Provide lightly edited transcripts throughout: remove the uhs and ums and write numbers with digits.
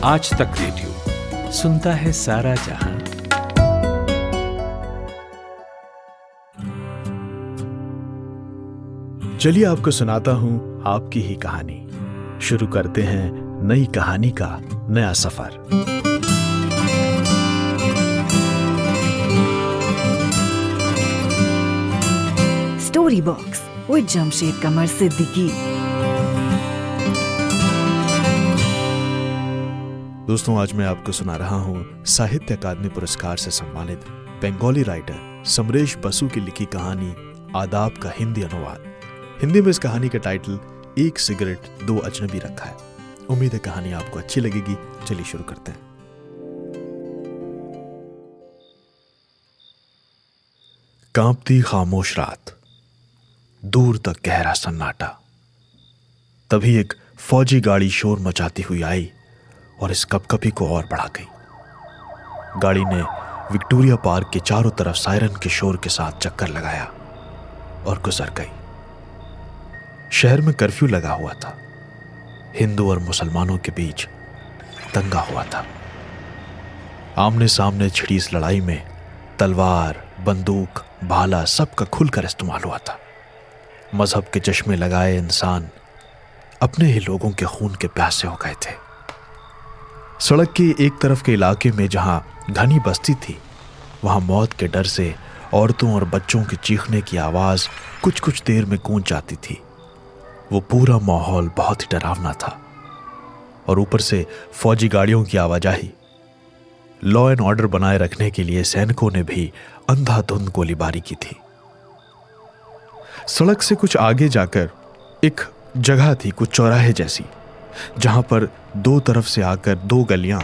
आज तक रेडियो सुनता है सारा जहां। चलिए आपको सुनाता हूं आपकी ही कहानी। शुरू करते हैं नई कहानी का नया सफर। स्टोरी बॉक्स विद जमशेद कमर सिद्दीकी। दोस्तों, आज मैं आपको सुना रहा हूं साहित्य अकादमी पुरस्कार से सम्मानित बंगाली राइटर समरेश बसु की लिखी कहानी आदाब का हिंदी अनुवाद। हिंदी में इस कहानी का टाइटल एक सिगरेट दो अजनबी रखा है। उम्मीद है कहानी आपको अच्छी लगेगी। चलिए शुरू करते हैं। कांपती खामोश रात, दूर तक गहरा सन्नाटा। तभी एक फौजी गाड़ी शोर मचाती हुई आई और इस कपकपी को और बढ़ा गई। गाड़ी ने विक्टोरिया पार्क के चारों तरफ सायरन के शोर के साथ चक्कर लगाया और गुजर गई। शहर में कर्फ्यू लगा हुआ था। हिंदू और मुसलमानों के बीच दंगा हुआ था। आमने सामने छिड़ी इस लड़ाई में तलवार, बंदूक, भाला सबका खुलकर इस्तेमाल हुआ था। मजहब के चश्मे लगाए इंसान अपने ही लोगों के खून के प्यासे हो गए थे। सड़क के एक तरफ के इलाके में जहां घनी बस्ती थी, वहां मौत के डर से औरतों और बच्चों के चीखने की आवाज कुछ कुछ देर में गूंज जाती थी। वो पूरा माहौल बहुत ही डरावना था और ऊपर से फौजी गाड़ियों की आवाजाही। लॉ एंड ऑर्डर बनाए रखने के लिए सैनिकों ने भी अंधाधुंध गोलीबारी की थी। सड़क से कुछ आगे जाकर एक जगह थी, कुछ चौराहे जैसी, जहां पर दो तरफ से आकर दो गलियां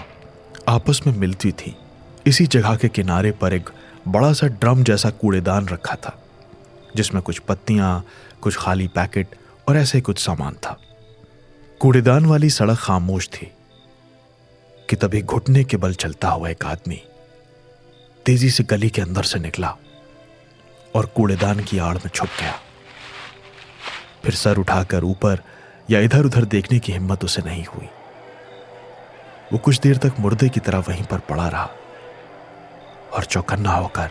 आपस में मिलती थी। इसी जगह के किनारे पर एक बड़ा सा ड्रम जैसा कूड़ेदान रखा था, जिसमें कुछ पत्तियां, कुछ खाली पैकेट और ऐसे कुछ सामान था। कूड़ेदान वाली सड़क खामोश थी कि तभी घुटने के बल चलता हुआ एक आदमी तेजी से गली के अंदर से निकला और कूड़ेदान की आड़ में छुप गया। फिर सर उठाकर ऊपर या इधर उधर देखने की हिम्मत उसे नहीं हुई। वो कुछ देर तक मुर्दे की तरह वहीं पर पड़ा रहा और चौकन्ना होकर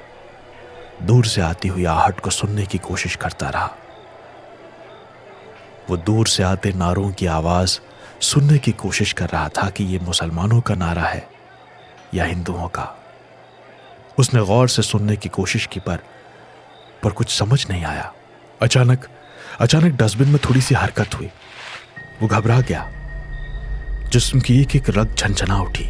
दूर से आती हुई आहट को सुनने की कोशिश करता रहा। वो दूर से आते नारों की आवाज सुनने की कोशिश कर रहा था कि ये मुसलमानों का नारा है या हिंदुओं का। उसने गौर से सुनने की कोशिश की पर कुछ समझ नहीं आया। अचानक डस्टबिन में थोड़ी सी हरकत हुई। वो घबरा गया। जिस्म की एक एक रग झनझना उठी,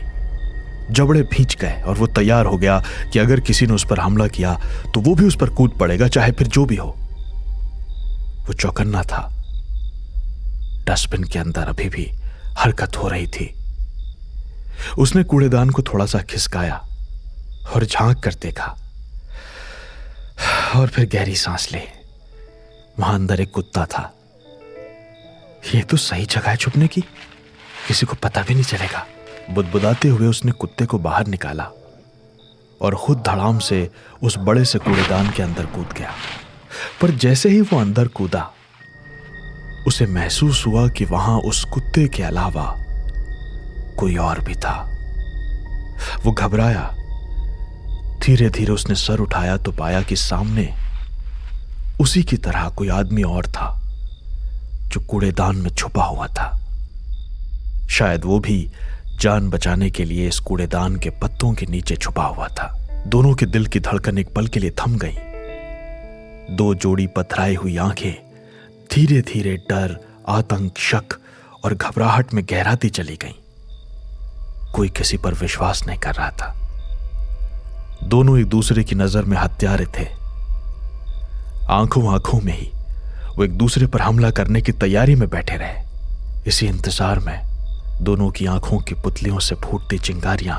जबड़े भींच गए और वो तैयार हो गया कि अगर किसी ने उस पर हमला किया तो वो भी उस पर कूद पड़ेगा, चाहे फिर जो भी हो। वो चौकन्ना था। डस्टबिन के अंदर अभी भी हरकत हो रही थी। उसने कूड़ेदान को थोड़ा सा खिसकाया और झांक कर देखा और फिर गहरी सांस ली। वहां अंदर एक कुत्ता था। ये तो सही जगह है छुपने की, किसी को पता भी नहीं चलेगा। बुदबुदाते हुए उसने कुत्ते को बाहर निकाला और खुद धड़ाम से उस बड़े से कूड़ेदान के अंदर कूद गया। पर जैसे ही वो अंदर कूदा, उसे महसूस हुआ कि वहां उस कुत्ते के अलावा कोई और भी था। वो घबराया। धीरे धीरे उसने सर उठाया तो पाया कि सामने उसी की तरह कोई आदमी और था जो कूड़ेदान में छुपा हुआ था। शायद वो भी जान बचाने के लिए इस कूड़ेदान के पत्तों के नीचे छुपा हुआ था। दोनों के दिल की धड़कन एक पल के लिए थम गई। दो जोड़ी पथराई हुई आंखें धीरे धीरे डर, आतंक, शक और घबराहट में गहराती चली गईं। कोई किसी पर विश्वास नहीं कर रहा था। दोनों एक दूसरे की नजर में हत्यारे थे। आंखों में ही वो एक दूसरे पर हमला करने की तैयारी में बैठे रहे। इसी इंतजार में दोनों की आंखों की पुतलियों से फूटती चिंगारियां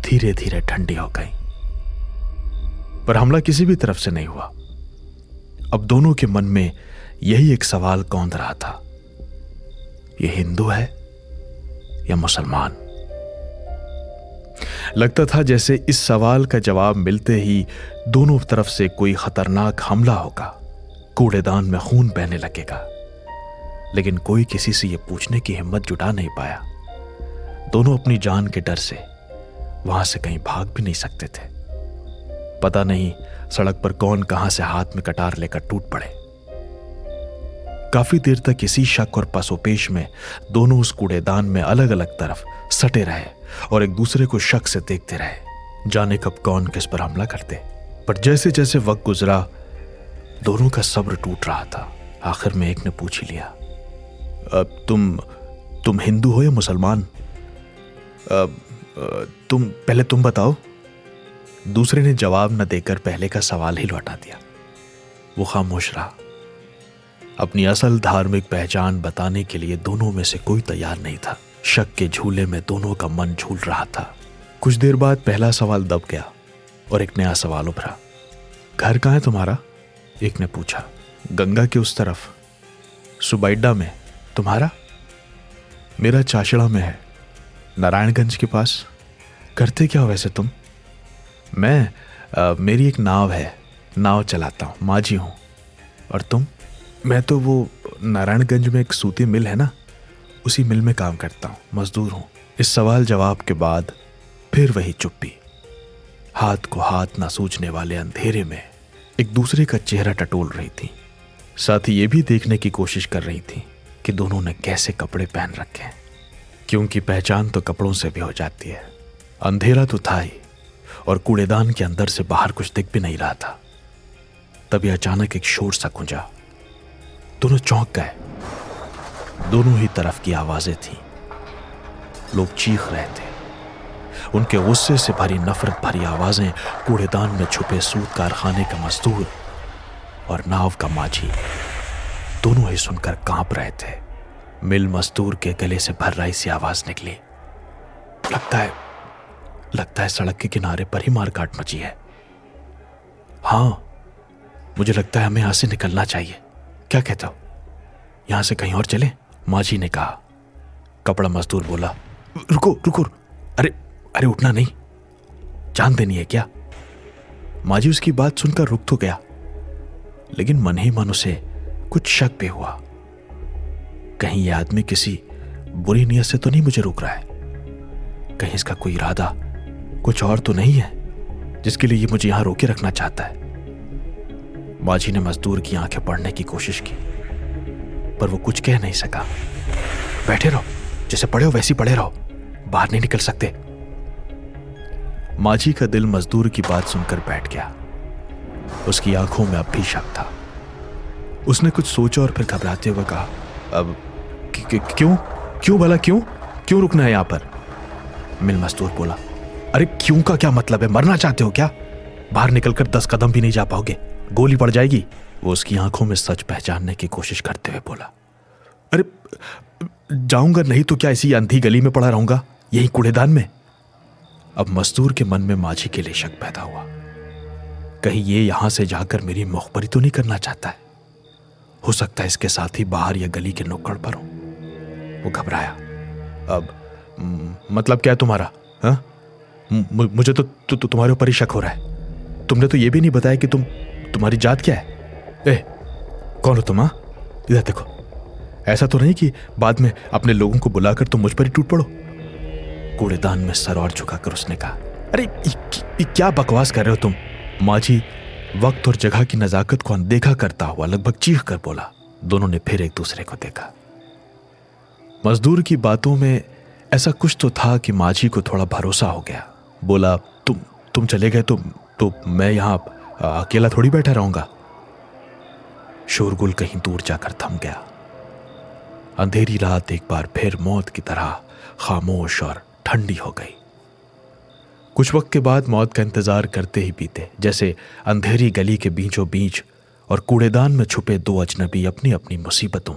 धीरे धीरे ठंडी हो गईं। पर हमला किसी भी तरफ से नहीं हुआ। अब दोनों के मन में यही एक सवाल कौंध रहा था, ये हिंदू है या मुसलमान। लगता था जैसे इस सवाल का जवाब मिलते ही दोनों तरफ से कोई खतरनाक हमला होगा, कूड़ेदान में खून बहने लगेगा। लेकिन कोई किसी से यह पूछने की हिम्मत जुटा नहीं पाया। दोनों अपनी जान के डर से वहां से कहीं भाग भी नहीं सकते थे। पता नहीं सड़क पर कौन कहां से हाथ में कटार लेकर टूट पड़े। काफी देर तक इसी शक और पसोपेश में दोनों उस कूड़ेदान में अलग अलग तरफ सटे रहे और एक दूसरे को शक से देखते रहे, जाने कब कौन किस पर हमला करते। पर जैसे जैसे वक्त गुजरा दोनों का सब्र टूट रहा था। आखिर में एक ने पूछ ही लिया, अब तुम हिंदू हो या मुसलमान? तुम बताओ। दूसरे ने जवाब न देकर पहले का सवाल ही लौटा दिया। वो खामोश रहा। अपनी असल धार्मिक पहचान बताने के लिए दोनों में से कोई तैयार नहीं था। शक के झूले में दोनों का मन झूल रहा था। कुछ देर बाद पहला सवाल दब गया और एक नया सवाल उभरा। घर कहाँ है तुम्हारा? एक ने पूछा। गंगा के उस तरफ, सुबैडा में। तुम्हारा? मेरा चाशड़ा में है, नारायणगंज के पास। करते क्या हो वैसे तुम? मैं मेरी एक नाव है, नाव चलाता हूँ, माझी हूँ। और तुम? मैं तो वो नारायणगंज में एक सूती मिल है ना, उसी मिल में काम करता हूँ, मजदूर हूँ। इस सवाल जवाब के बाद फिर वही चुप्पी। हाथ को हाथ ना सूझने वाले अंधेरे में एक दूसरे का चेहरा टटोल रही थी। साथ ही ये भी देखने की कोशिश कर रही थी कि दोनों ने कैसे कपड़े पहन रखे हैं, क्योंकि पहचान तो कपड़ों से भी हो जाती है। अंधेरा तो था ही और कूड़ेदान के अंदर से बाहर कुछ दिख भी नहीं रहा था। तभी अचानक एक शोर सा गूंजा। दोनों चौंक गए। दोनों ही तरफ की आवाजें थीं। लोग चीख रहे थे। उनके गुस्से से भरी नफरत भरी आवाजें कूड़ेदान में छुपे सूत कारखाने का मजदूर और नाव का माझी दोनों ही सुनकर कांप रहे थे। मिल मजदूर के गले से भर्राई सी आवाज निकली। लगता है सड़क के किनारे पर ही मारकाट मची है। हाँ, मुझे लगता है हमें यहां से निकलना चाहिए। क्या कहते हो? यहां से कहीं और चलें? माझी ने कहा। कपड़ा मजदूर बोला, रुको। अरे उठना नहीं, जान देनी है क्या? माझी उसकी बात सुनकर रुक तो गया, लेकिन मन ही मन उसे कुछ शक भी हुआ। कहीं यह आदमी किसी बुरी नीयत से तो नहीं मुझे रोक रहा है? कहीं इसका कोई इरादा कुछ और तो नहीं है जिसके लिए ये मुझे यहां रोके रखना चाहता है? माझी ने मजदूर की आंखें पढ़ने की कोशिश की, पर वो कुछ कह नहीं सका। बैठे रहो, जैसे पड़े हो वैसे पड़े रहो, बाहर नहीं निकल सकते। माझी का दिल मजदूर की बात सुनकर बैठ गया। उसकी आंखों में अब भी शक था। उसने कुछ सोचा और फिर घबराते हुए कहा, अब क्यों भला क्यों रुकना है यहां पर? मिल मजदूर बोला, अरे क्यों का क्या मतलब है? मरना चाहते हो क्या? बाहर निकलकर 10 कदम भी नहीं जा पाओगे, गोली पड़ जाएगी। वो उसकी आंखों में सच पहचानने की कोशिश करते हुए बोला, अरे जाऊंगा नहीं तो क्या इसी अंधी गली में पड़ा रहूंगा, यही कूड़ेदान में? अब मजदूर के मन में माझी के लिए शक पैदा हुआ। कहीं ये यहां से जाकर मेरी मुखबरी तो नहीं करना चाहता है? हो सकता है इसके साथ ही बाहर या गली के नुक्कड़ पर हो। वो घबराया। अब मतलब क्या है तुम्हारा? हाँ, मुझे तो तुम्हारे ऊपर ही शक हो रहा है। तुमने तो ये भी नहीं बताया कि तुम्हारी जात क्या है। कौन हो तुम? हाँ, इधर देखो। ऐसा तो नहीं कि बाद में अपने लोगों को बुलाकर तुम मुझ पर ही टूट पड़ो। कूड़ेदान में सर और झुकाकर उसने कहा, अरे क्या बकवास कर रहे हो तुम? माझी वक्त और जगह की नजाकत को अनदेखा करता हुआ लगभग चीख कर बोला। दोनों ने फिर एक दूसरे को देखा। मजदूर की बातों में ऐसा कुछ तो था कि माझी को थोड़ा भरोसा हो गया। बोला, तुम चले गए तो मैं यहां अकेला थोड़ी बैठा रहूंगा। शोरगुल कहीं दूर जाकर थम गया। अंधेरी रात एक बार फिर मौत की तरह खामोश और ठंडी हो गई। कुछ वक्त के बाद मौत का इंतजार करते ही बीते, जैसे अंधेरी गली के बीचों बीच और कूड़ेदान में छुपे दो अजनबी अपनी अपनी मुसीबतों,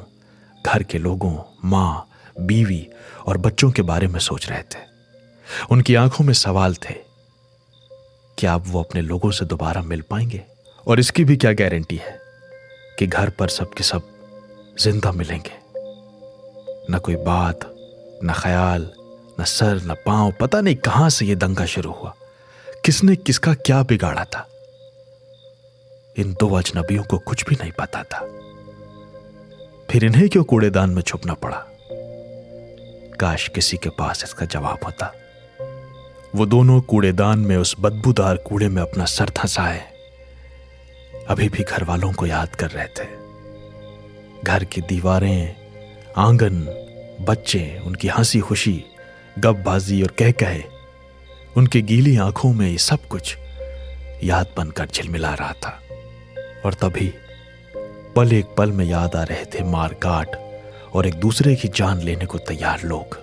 घर के लोगों, माँ, बीवी और बच्चों के बारे में सोच रहे थे। उनकी आंखों में सवाल थे, क्या अब वो अपने लोगों से दोबारा मिल पाएंगे? और इसकी भी क्या गारंटी है कि घर पर सबके सब जिंदा मिलेंगे? न कोई बात, न ख्याल, न सर, न पांव। पता नहीं कहां से यह दंगा शुरू हुआ, किसने किसका क्या बिगाड़ा था। इन दो अजनबियों को कुछ भी नहीं पता था। फिर इन्हें क्यों कूड़ेदान में छुपना पड़ा? काश किसी के पास इसका जवाब होता। वो दोनों कूड़ेदान में उस बदबूदार कूड़े में अपना सर धंसाए अभी भी घर वालों को याद कर रहे थे। घर की दीवारें, आंगन, बच्चे, उनकी हंसी खुशी, गपबाजी और कह कहे, उनकी गीली आंखों में ये सब कुछ याद बनकर झिलमिला रहा था। और तभी पल एक पल में याद आ रहे थे मार काट और एक दूसरे की जान लेने को तैयार लोग,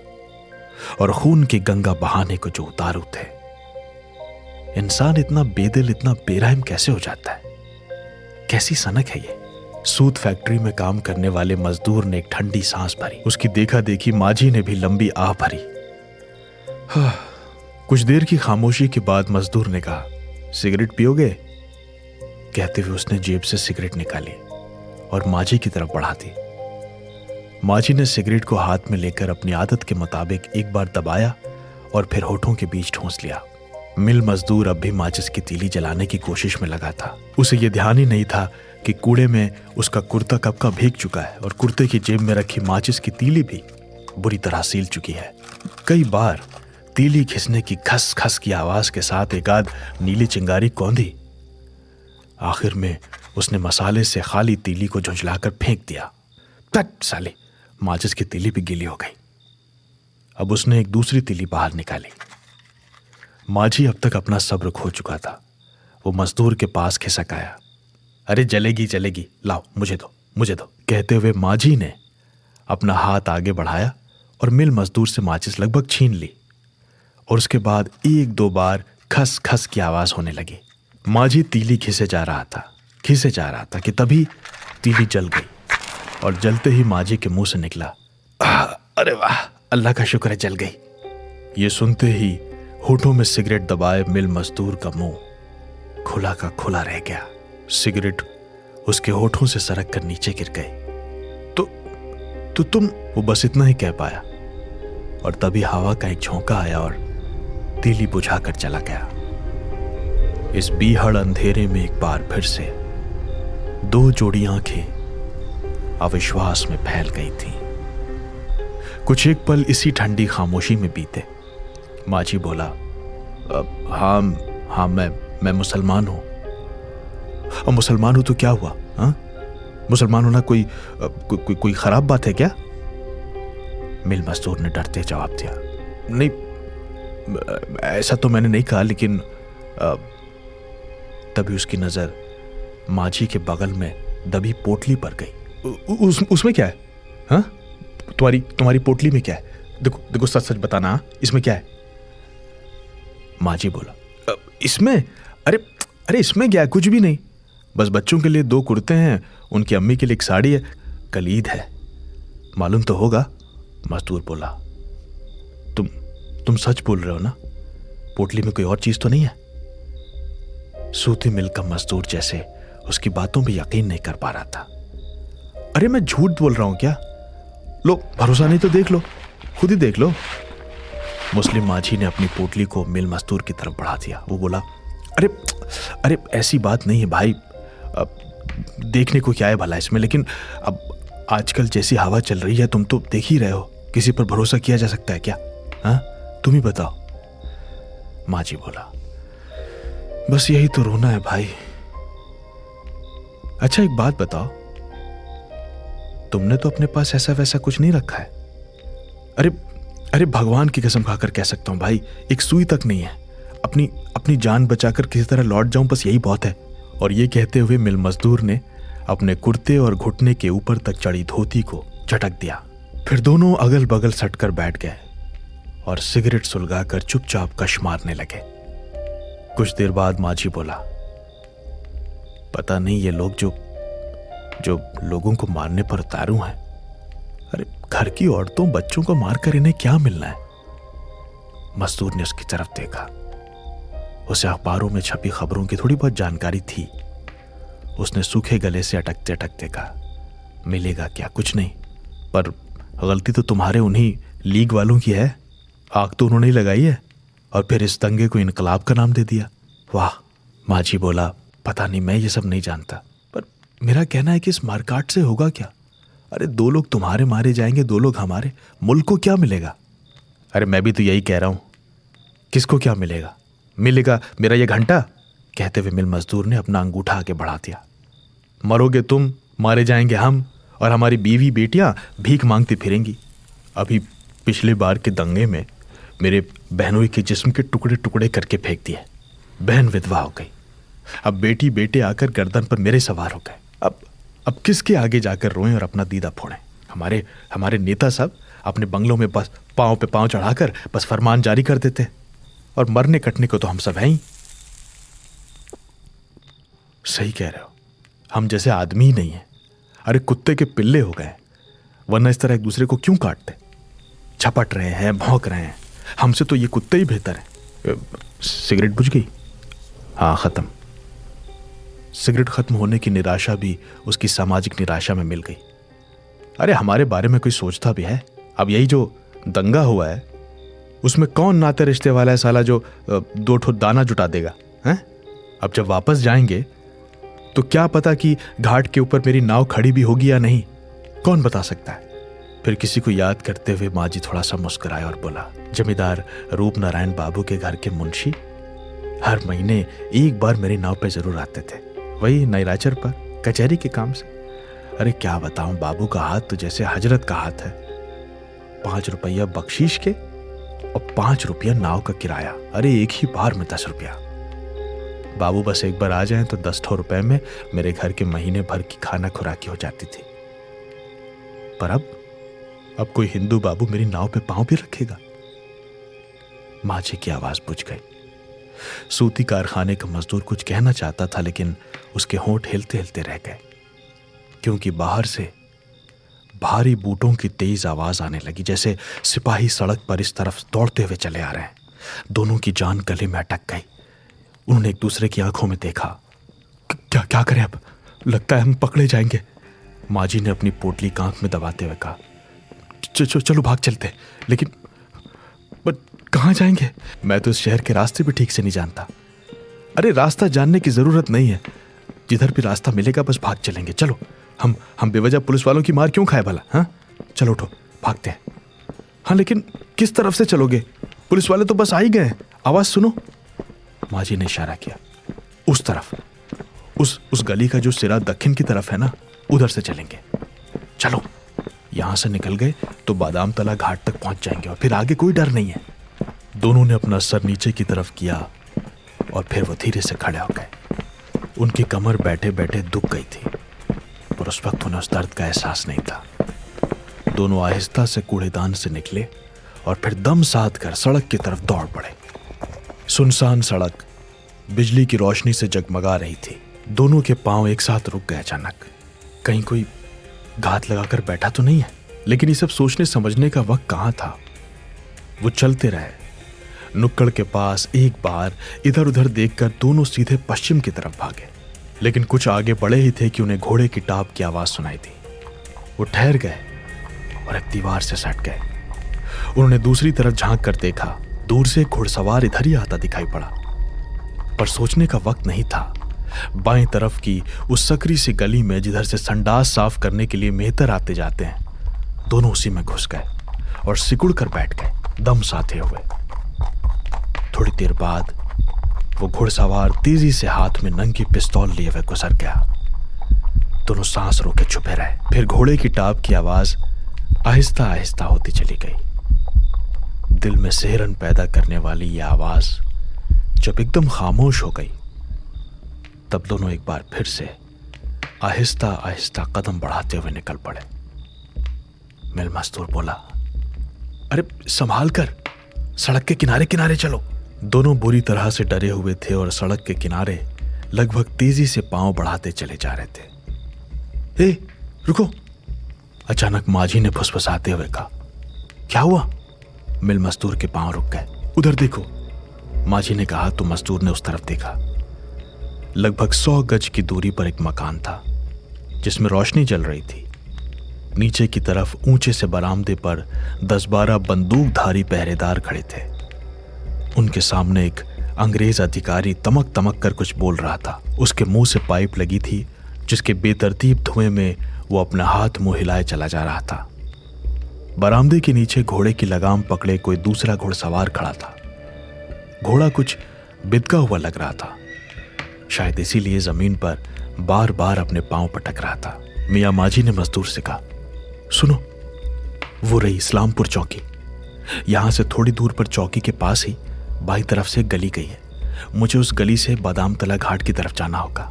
और खून की गंगा बहाने को जो उतारू थे। इंसान इतना बेदिल, इतना बेरहम कैसे हो जाता है? कैसी सनक है ये? सूत फैक्ट्री में काम करने वाले मजदूर ने एक ठंडी सांस भरी। उसकी देखा देखी माजी ने भी लंबी आह भरी। कुछ देर की खामोशी के बाद मजदूर ने कहा, सिगरेट पियोगे? कहते हुए उसने जेब से सिगरेट निकाली और माजी की तरफ बढ़ा दी। माजी ने सिगरेट को हाथ में लेकर अपनी आदत के मुताबिक एक बार दबाया और फिर होठों के बीच ठूंस लिया। मिल मजदूर अब भी माचिस की तीली जलाने की कोशिश में लगा था। उसे यह ध्यान ही नहीं था कि कूड़े में उसका कुर्ता कब का भीग चुका है और कुर्ते की जेब में रखी माचिस की तीली भी बुरी तरह सील चुकी है। कई बार तीली घिसने की खस खस की आवाज के साथ एक आध नीली चिंगारी कौंधी। आखिर में उसने मसाले से खाली तीली को झुंझलाकर फेंक दिया। तट साले, माचिस की तीली भी गीली हो गई। अब उसने एक दूसरी तीली बाहर निकाली। माजी अब तक अपना सब्र खो चुका था। वो मजदूर के पास खिसक आया। अरे जलेगी जलेगी, लाओ मुझे दो, मुझे दो, कहते हुए माजी ने अपना हाथ आगे बढ़ाया और मिल मजदूर से माचिस लगभग छीन ली। और उसके बाद एक दो बार खस खस की आवाज होने लगी। माजी तीली खिसे जा रहा था कि तभी तीली जल गई और जलते ही माजी के मुंह से निकला, अरे वाह, अल्लाह का शुक्र है, जल गई। ये सुनते ही होठों में सिगरेट दबाए मिल मजदूर का मुंह खुला का खुला रह गया। सिगरेट उसके होठों से सरक कर नीचे गिर गई। तो तुम, वो बस इतना ही कह पाया और तभी हवा का एक झोंका आया और तीली बुझाकर चला गया। इस बीहड़ अंधेरे में एक बार फिर से दो जोड़ी आंखें अविश्वास में फैल गई थीं। कुछ एक पल इसी ठंडी खामोशी में बीते। माजी बोला, हाँ मैं मुसलमान हूं। और मुसलमान हूं तो क्या हुआ? हाँ, मुसलमान होना कोई खराब बात है क्या? मिल मजदूर ने डरते जवाब दिया, नहीं, ऐसा तो मैंने नहीं कहा, लेकिन तभी उसकी नजर माजी के बगल में दबी पोटली पर गई। उसमें क्या है? हाँ, तुम्हारी पोटली में क्या है? देखो सच सच बताना, हाँ? इसमें क्या है? माजी बोला, इसमें? अरे इसमें क्या है? कुछ भी नहीं, बस बच्चों के लिए 2 कुर्ते हैं, उनकी अम्मी के लिए एक साड़ी है, कल ईद है, मालूम तो होगा। मजदूर बोला, तुम सच बोल रहे हो ना? पोटली में कोई और चीज तो नहीं है? सूती मिल का मजदूर जैसे उसकी बातों में यकीन नहीं कर पा रहा था। अरे मैं झूठ बोल रहा हूं क्या? लो, भरोसा नहीं तो देख लो, खुद ही देख लो। मुस्लिम माझी ने अपनी पोटली को मिल मजदूर की तरफ बढ़ा दिया। वो बोला, अरे ऐसी बात नहीं है भाई, अब देखने को क्या है भला इसमें, लेकिन अब आजकल जैसी हवा चल रही है, तुम तो देख ही रहे हो, किसी पर भरोसा किया जा सकता है क्या? हाँ, तुम ही बताओ। माजी बोला, बस यही तो रोना है भाई। अच्छा एक बात बताओ, तुमने तो अपने पास ऐसा वैसा कुछ नहीं रखा है? अरे भगवान की कसम खाकर कह सकता हूं भाई, एक सुई तक नहीं है। अपनी जान बचाकर किसी तरह लौट जाऊं, बस यही बहुत है। और ये कहते हुए मिल मजदूर ने अपने कुर्ते और घुटने के ऊपर तक चढ़ी धोती को झटक दिया। फिर दोनों अगल बगल सटकर बैठ गए और सिगरेट सुलगाकर चुपचाप कश मारने लगे। कुछ देर बाद माजी बोला, पता नहीं ये लोग जो लोगों को मारने पर उतारू हैं, अरे घर की औरतों बच्चों को मारकर इन्हें क्या मिलना है? मजदूर ने उसकी तरफ देखा। उसे अखबारों में छपी खबरों की थोड़ी बहुत जानकारी थी। उसने सूखे गले से अटकते अटकते कहा, मिलेगा क्या? कुछ नहीं, पर गलती तो तुम्हारे उन्हीं लीग वालों की है। आग तो उन्होंने ही लगाई है और फिर इस दंगे को इनकलाब का नाम दे दिया। वाह। माजी बोला, पता नहीं, मैं ये सब नहीं जानता, पर मेरा कहना है कि इस मारकाट से होगा क्या? अरे 2 लोग तुम्हारे मारे जाएंगे, 2 लोग हमारे, मुल्क को क्या मिलेगा? अरे मैं भी तो यही कह रहा हूं, किसको क्या मिलेगा? मिलेगा मेरा ये घंटा? कहते हुए मिल मजदूर ने अपना अंगूठा आगे बढ़ा दिया। मरोगे तुम, मारे जाएंगे हम, और हमारी बीवी बेटियां भीख मांगती फिरेंगी। अभी पिछले बार के दंगे में मेरे बहनों के जिस्म के टुकड़े टुकड़े करके फेंक दिए। बहन विधवा हो गई। अब बेटी बेटे आकर गर्दन पर मेरे सवार हो गए। अब किसके आगे जाकर रोएं और अपना दीदा फोड़ें? हमारे नेता सब अपने बंगलों में बस पांव पे पांव चढ़ाकर बस फरमान जारी कर देते, और मरने कटने को तो हम सब हैं ही। सही कह रहे हो, हम जैसे आदमी ही नहीं है। अरे कुत्ते के पिल्ले हो गए, वरना इस तरह एक दूसरे को क्यों काटते? झपट रहे हैं, भौंक रहे हैं। हमसे तो ये कुत्ते ही बेहतर हैं। सिगरेट बुझ गई? हाँ, खत्म। सिगरेट खत्म होने की निराशा भी उसकी सामाजिक निराशा में मिल गई। अरे हमारे बारे में कोई सोचता भी है? अब यही जो दंगा हुआ है उसमें कौन नाते रिश्ते वाला है साला जो 2 ठो दाना जुटा देगा हैं? अब जब वापस जाएंगे तो क्या पता कि घाट के ऊपर मेरी नाव खड़ी भी होगी या नहीं, कौन बता सकता है? फिर किसी को याद करते हुए माँ जी थोड़ा सा मुस्कुराया और बोला, जमींदार रूप नारायण बाबू के घर के मुंशी हर महीने एक बार मेरी नाव पे जरूर आते थे, वही नैराचर पर कचहरी के काम से। अरे क्या बताऊं, बाबू का हाथ तो जैसे हजरत का हाथ है। 5 रुपया बख्शीश के और 5 रुपया नाव का किराया। अरे एक ही बार में 10 रुपया। बाबू बस एक बार आ जाएं तो 10 रुपए में मेरे घर के महीने भर की खाना खुराकी हो जाती थी। पर अब कोई हिंदू बाबू मेरी नाव पे पांव भी रखेगा? माँ जी की आवाज बुझ गई। सूती कारखाने का मजदूर कुछ कहना चाहता था, लेकिन उसके होंठ हिलते हिलते रह गए, क्योंकि बाहर से भारी बूटों की तेज आवाज आने लगी, जैसे सिपाही सड़क पर इस तरफ दौड़ते हुए चले आ रहे हैं। दोनों की जान गले में अटक गई। उन्होंने एक दूसरे की आंखों में देखा। क्या करें अब? लगता है हम पकड़े जाएंगे। माँ जी ने अपनी पोटली कांख में दबाते हुए कहा, चलो भाग चलते। लेकिन कहाँ जाएंगे? मैं तो इस शहर के रास्ते भी ठीक से नहीं जानता। अरे रास्ता जानने की जरूरत नहीं है, जिधर भी रास्ता मिलेगा बस भाग चलेंगे। चलो, हम बेवजह पुलिस वालों की मार क्यों खाए भला? हाँ चलो उठो, भागते हैं। हाँ लेकिन किस तरफ से चलोगे? पुलिस वाले तो बस आ ही गए। आवाज सुनो। माँ जी ने इशारा किया। उस तरफ, उस गली का जो सिरा दक्षिण की तरफ है ना, उधर से चलेंगे। चलो, यहां से निकल गए तो बादाम तला घाट तक पहुंच जाएंगे और फिर आगे कोई डर नहीं है। दोनों ने अपना सर नीचे की तरफ किया और फिर वो धीरे से खड़े हो गए। उनकी कमर बैठे बैठे दुख गई थी, पर उस वक्त उन्हें उस दर्द का एहसास नहीं था। दोनों आहिस्ता से कूड़ेदान से निकले और फिर दम साध कर सड़क की तरफ दौड़ पड़े। सुनसान सड़क बिजली की रोशनी से जगमगा रही थी। दोनों के पांव एक साथ रुक गए अचानक। कहीं कोई घात लगाकर बैठा तो नहीं है? लेकिन ये सब सोचने समझने का वक्त कहाँ था। वो चलते रहे। नुक्कड़ के पास एक बार इधर उधर देखकर दोनों सीधे पश्चिम की तरफ भागे, लेकिन कुछ आगे बढ़े ही थे कि उन्हें घोड़े की टाप की आवाज सुनाई दी। वो ठहर गए और एक दीवार से सट गए। उन्होंने दूसरी तरफ झांक कर देखा। दूर से एक घुड़सवार इधर ही आता दिखाई पड़ा, पर सोचने का वक्त नहीं था। बाएं तरफ की उस सकरी सी गली में, जिधर से संडास साफ करने के लिए मेहतर आते जाते हैं, दोनों उसी में घुस गए और सिकुड़ कर बैठ गए, दम साधे हुए। थोड़ी देर बाद वो घुड़सवार तेजी से हाथ में नंगी पिस्तौल लिए हुए गुजर गया। दोनों सांस रोके छुपे रहे। फिर घोड़े की टाप की आवाज आहिस्ता आहिस्ता होती चली गई। दिल में सिहरन पैदा करने वाली यह आवाज जब एकदम खामोश हो गई, तब दोनों एक बार फिर से आहिस्ता आहिस्ता कदम बढ़ाते हुए निकल पड़े। मिल मजदूर बोला, अरे संभाल कर, सड़क के किनारे किनारे चलो। दोनों बुरी तरह से डरे हुए थे और सड़क के किनारे लगभग तेजी से पांव बढ़ाते चले जा रहे थे। ए, रुको! अचानक माझी ने फुसफुसाते हुए कहा। क्या हुआ? मिल मजदूर के पांव रुक गए। उधर देखो, माझी ने कहा तो मजदूर ने उस तरफ देखा। लगभग 100 गज की दूरी पर एक मकान था जिसमें रोशनी जल रही थी। नीचे की तरफ ऊंचे से बरामदे पर 10-12 बंदूकधारी पहरेदार खड़े थे। उनके सामने एक अंग्रेज अधिकारी तमक तमक कर कुछ बोल रहा था। उसके मुंह से पाइप लगी थी, जिसके बेतरतीब धुएं में वो अपना हाथ मुंह हिलाए चला जा रहा था। बरामदे के नीचे घोड़े की लगाम पकड़े कोई दूसरा घुड़सवार खड़ा था। घोड़ा कुछ बिदका हुआ लग रहा था, शायद इसीलिए जमीन पर बार बार अपने पांव पटक रहा था। मियां माजी ने मजदूर से कहा, सुनो, वो रही इस्लामपुर चौकी। यहां से थोड़ी दूर पर चौकी के पास ही बाई तरफ से एक गली गई है। मुझे उस गली से बादाम तला घाट की तरफ जाना होगा।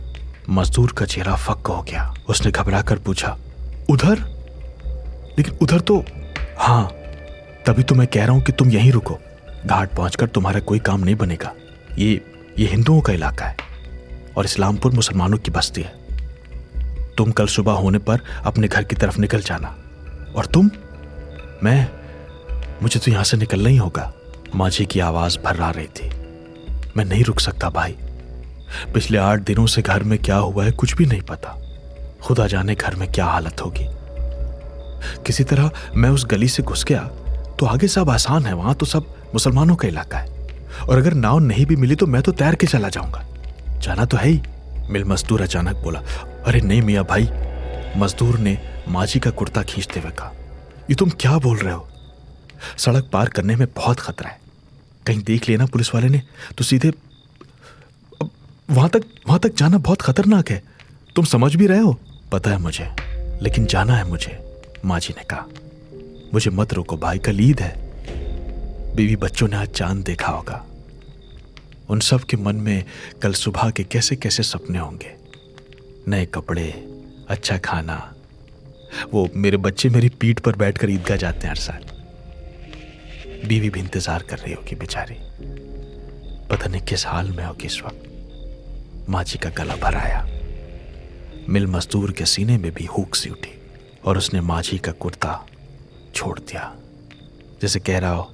मजदूर का चेहरा फक्क हो गया। उसने घबरा कर पूछा, उधर? लेकिन उधर तो। हाँ, तभी तो मैं कह रहा हूं कि तुम यहीं रुको। घाट पहुंचकर तुम्हारा कोई काम नहीं बनेगा। ये हिंदुओं का इलाका है और इस्लामपुर मुसलमानों की बस्ती है। तुम कल सुबह होने पर अपने घर की तरफ निकल जाना। और तुम? मुझे तो यहां से निकलना ही होगा। माजी की आवाज भर्रा रही थी। मैं नहीं रुक सकता भाई। पिछले 8 दिनों से घर में क्या हुआ है कुछ भी नहीं पता। खुदा जाने घर में क्या हालत होगी। किसी तरह मैं उस गली से घुस गया तो आगे सब आसान है। वहां तो सब मुसलमानों का इलाका है और अगर नाव नहीं भी मिली तो मैं तो तैर के चला जाऊंगा। जाना तो है ही। मिल मजदूर अचानक बोला, अरे नहीं मियाँ भाई। मजदूर ने माजी का कुर्ता खींचते हुए कहा, ये तुम क्या बोल रहे हो? सड़क पार करने में बहुत खतरा है। कहीं देख लेना पुलिस वाले ने तो सीधे वहां तक जाना बहुत खतरनाक है। तुम समझ भी रहे हो। पता है मुझे, लेकिन जाना है मुझे, माजी ने कहा। मुझे मत रोको भाई, कल ईद है। बीवी बच्चों ने आज चांद देखा होगा। उन सब के मन में कल सुबह के कैसे कैसे सपने होंगे। नए कपड़े, अच्छा खाना। वो मेरे बच्चे मेरी पीठ पर बैठकर ईदगाह जाते हैं हर साल। बीवी भी इंतजार कर रही होगी बेचारी। पता नहीं किस हाल में होगी इस वक्त। माजी का गला भर आया। मिल मजदूर के सीने में भी हुक सी उठी और उसने माजी का कुर्ता छोड़ दिया, जैसे कह रहा हो,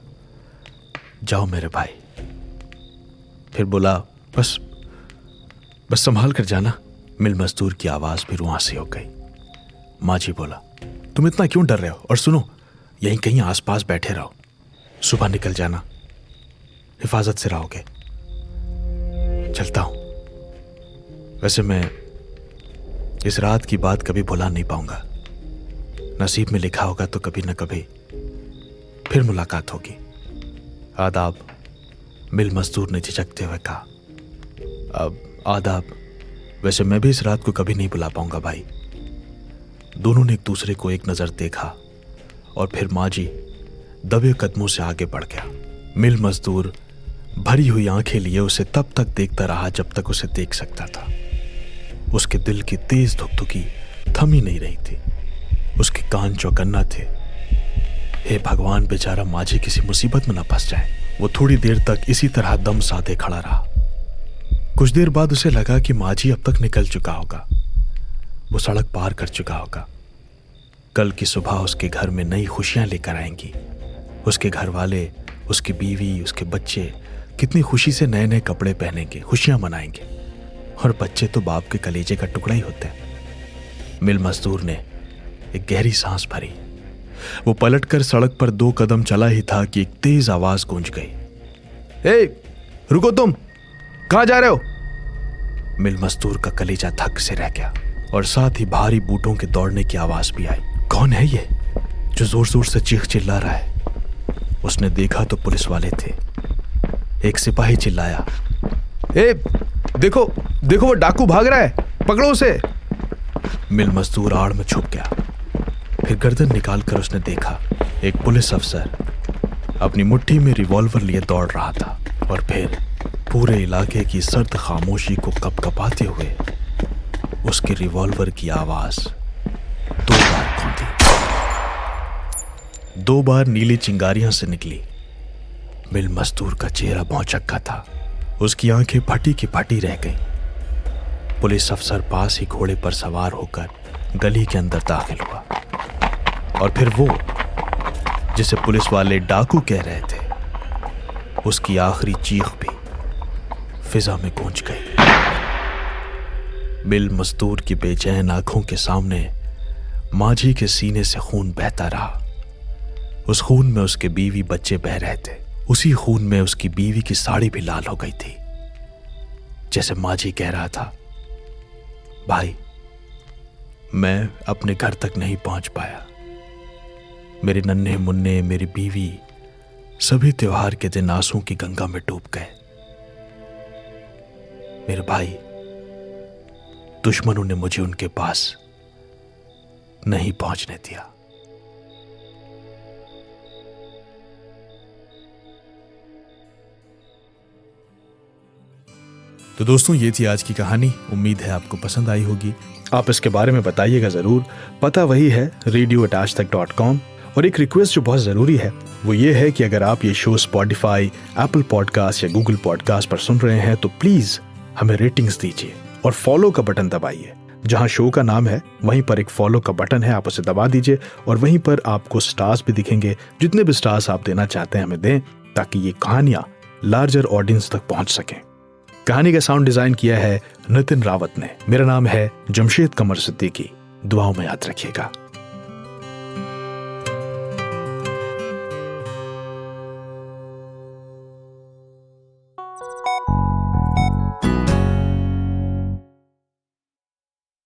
जाओ मेरे भाई। फिर बोला, बस संभाल कर जाना। मिल मजदूर की आवाज भी रुआंसी हो गई। माजी बोला, तुम इतना क्यों डर रहे हो? और सुनो, यहीं कहीं आसपास बैठे रहो। सुबह निकल जाना, हिफाजत से रहोगे। चलता हूं। वैसे मैं इस रात की बात कभी भुला नहीं पाऊंगा। नसीब में लिखा होगा तो कभी न कभी फिर मुलाकात होगी। आदाब, मिल मजदूर ने झिझकते हुए कहा। अब आदाब। वैसे मैं भी इस रात को कभी नहीं भुला पाऊंगा भाई। दोनों ने एक दूसरे को एक नजर देखा और फिर माजी दबे कदमों से आगे बढ़ गया। मिल मजदूर भरी हुई आंखें लिए उसे तब तक देखता रहा जब तक उसे देख सकता था। उसके दिल की तेज धुकधुकी थम ही नहीं रही थी। उसके कान चौकन्ना थे। हे भगवान, बेचारा माजी किसी मुसीबत में न फंस जाए। वो थोड़ी देर तक इसी तरह दम साधे खड़ा रहा। कुछ देर बाद उसे लगा कि माजी अब तक निकल चुका होगा। वो सड़क पार कर चुका होगा। कल की सुबह उसके घर में नई खुशियां लेकर आएंगी। उसके घर वाले, उसकी बीवी, उसके बच्चे कितनी खुशी से नए नए कपड़े पहनेंगे, खुशियां मनाएंगे। और बच्चे तो बाप के कलेजे का टुकड़ा ही होते हैं। मिल मजदूर ने एक गहरी सांस भरी। वो पलटकर सड़क पर 2 कदम चला ही था कि एक तेज आवाज गूंज गई। ए, रुको, तुम कहां जा रहे हो? मिल मजदूर का कलेजा धक से रह गया और साथ ही भारी बूटों के दौड़ने की आवाज भी आई। कौन है ये जो जोर जोर से चीख चिल्ला रहा है? उसने देखा तो पुलिस वाले थे। एक सिपाही चिल्लाया, ए, देखो देखो, वो डाकू भाग रहा है, पकड़ो उसे। मिल मजदूर आड़ में छुप गया। फिर गर्दन निकालकर उसने देखा एक पुलिस अफसर अपनी मुट्ठी में रिवॉल्वर लिए दौड़ रहा था। और फिर पूरे इलाके की सर्द खामोशी को कपकपाते हुए उसके रिवॉल्वर की आवाज 2 बार गूंजी। 2 बार नीली चिंगारियां से निकली। मिल मजदूर का चेहरा भौचक्का था। उसकी आंखें फटी की फटी रह गईं। पुलिस अफसर पास ही घोड़े पर सवार होकर गली के अंदर दाखिल हुआ और फिर वो जिसे पुलिस वाले डाकू कह रहे थे, उसकी आखिरी चीख भी फिजा में गूंज गई। मिल मजदूर की बेचैन आंखों के सामने माजी के सीने से खून बहता रहा। उस खून में उसके बीवी बच्चे बह रहे थे। उसी खून में उसकी बीवी की साड़ी भी लाल हो गई थी। जैसे माजी कह रहा था, भाई, मैं अपने घर तक नहीं पहुंच पाया, मेरे नन्हे मुन्ने, मेरी बीवी, सभी त्योहार के दिन आंसू की गंगा में डूब गए। मेरे भाई, दुश्मनों ने मुझे उनके पास नहीं पहुंचने दिया। तो दोस्तों, ये थी आज की कहानी। उम्मीद है आपको पसंद आई होगी। आप इसके बारे में बताइएगा जरूर। पता वही है radio@aajtak.com। और एक रिक्वेस्ट जो बहुत जरूरी है वो ये है कि अगर आप ये शो स्पॉटिफाई, एप्पल पॉडकास्ट या गूगल पॉडकास्ट पर सुन रहे हैं तो प्लीज हमें रेटिंग्स दीजिए और फॉलो का बटन दबाइए। जहां शो का नाम है वहीं पर एक फॉलो का बटन है, आप उसे दबा दीजिए और वहीं पर आपको स्टार्स भी दिखेंगे। जितने भी स्टार्स आप देना चाहते हैं हमें दें, ताकि ये कहानियां लार्जर ऑडियंस तक पहुंच सकें। कहानी का साउंड डिजाइन किया है नितिन रावत ने। मेरा नाम है जमशेद कमर सिद्दीकी। दुआओं में याद रखिएगा।